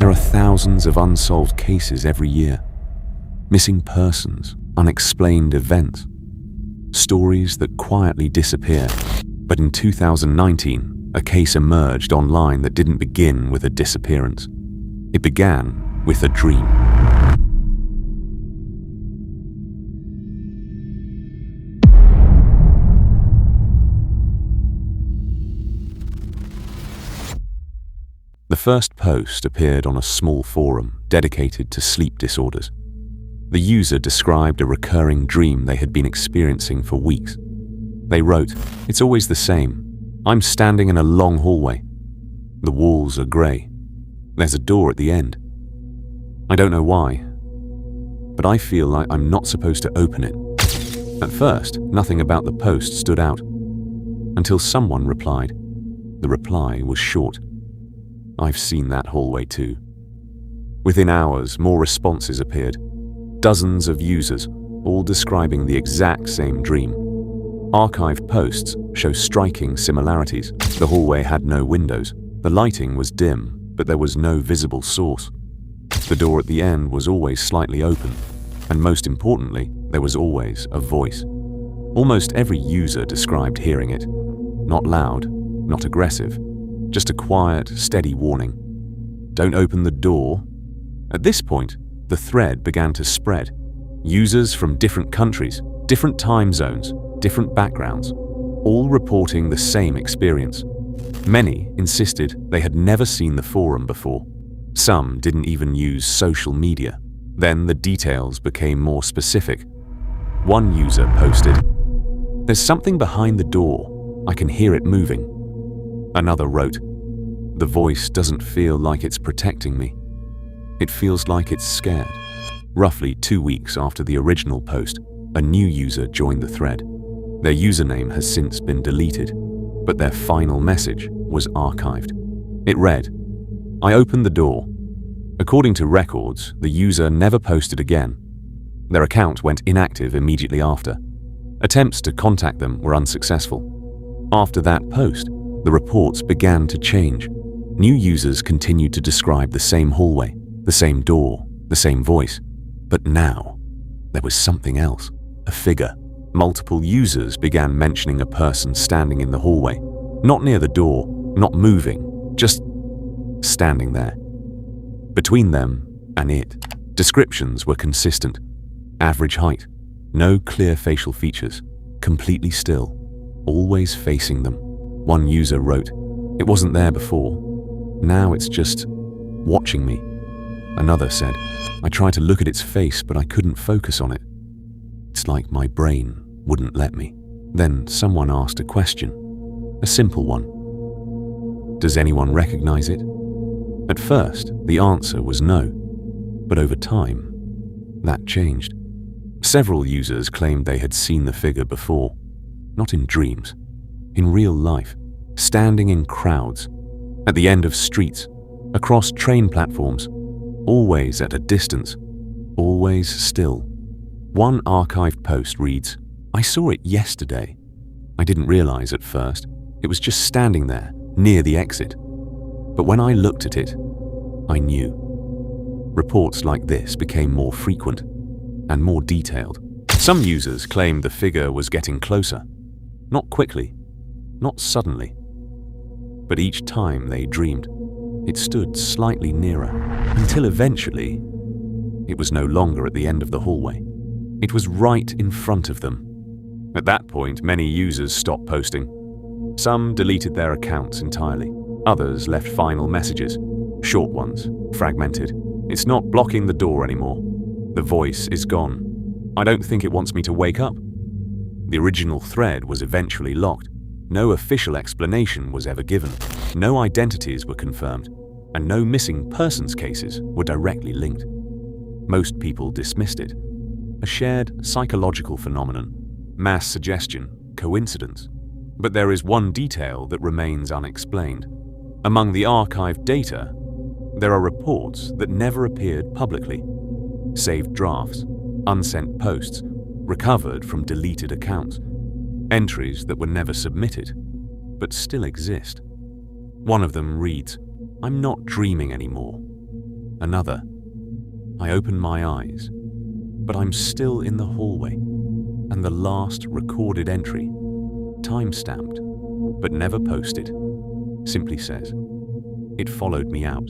There are thousands of unsolved cases every year. Missing persons, unexplained events. Stories that quietly disappear. But in 2019, a case emerged online that didn't begin with a disappearance. It began with a dream. The first post appeared on a small forum dedicated to sleep disorders. The user described a recurring dream they had been experiencing for weeks. They wrote, "It's always the same. I'm standing in a long hallway. The walls are grey. There's a door at the end. I don't know why, but I feel like I'm not supposed to open it." At first, nothing about the post stood out, until someone replied. The reply was short. "I've seen that hallway too." Within hours, more responses appeared. Dozens of users, all describing the exact same dream. Archived posts show striking similarities. The hallway had no windows. The lighting was dim, but there was no visible source. The door at the end was always slightly open, and most importantly, there was always a voice. Almost every user described hearing it. Not loud, not aggressive, just a quiet, steady warning. Don't open the door. At this point, the thread began to spread. Users from different countries, different time zones, different backgrounds, all reporting the same experience. Many insisted they had never seen the forum before. Some didn't even use social media. Then the details became more specific. One user posted, "There's something behind the door. I can hear it moving." Another wrote, "The voice doesn't feel like it's protecting me. It feels like it's scared." Roughly 2 weeks after the original post, a new user joined the thread. Their username has since been deleted, but their final message was archived. It read, "I opened the door." According to records, the user never posted again. Their account went inactive immediately after. Attempts to contact them were unsuccessful. After that post, the reports began to change. New users continued to describe the same hallway, the same door, the same voice. But now, there was something else, a figure. Multiple users began mentioning a person standing in the hallway, not near the door, not moving, just standing there. Between them and it, descriptions were consistent. Average height, no clear facial features, completely still, always facing them. One user wrote, "It wasn't there before. Now it's just watching me." Another said, "I tried to look at its face, but I couldn't focus on it. It's like my brain wouldn't let me." Then someone asked a question, a simple one. "Does anyone recognize it?" At first, the answer was no, but over time, that changed. Several users claimed they had seen the figure before, not in dreams, in real life, standing in crowds, at the end of streets, across train platforms, always at a distance, always still. One archived post reads, "I saw it yesterday. I didn't realize at first. It was just standing there, near the exit. But when I looked at it, I knew." Reports like this became more frequent and more detailed. Some users claimed the figure was getting closer. Not quickly, not suddenly. But each time they dreamed, it stood slightly nearer, until eventually, it was no longer at the end of the hallway. It was right in front of them. At that point, many users stopped posting. Some deleted their accounts entirely. Others left final messages, short ones, fragmented. "It's not blocking the door anymore. The voice is gone. I don't think it wants me to wake up." The original thread was eventually locked. No official explanation was ever given. No identities were confirmed, and no missing persons cases were directly linked. Most people dismissed it. A shared psychological phenomenon, mass suggestion, coincidence. But there is one detail that remains unexplained. Among the archived data, there are reports that never appeared publicly, saved drafts, unsent posts, recovered from deleted accounts, entries that were never submitted, but still exist. One of them reads, "I'm not dreaming anymore. Another. I open my eyes, but I'm still in the hallway, and the last recorded entry, time-stamped, but never posted, simply says, "It followed me out."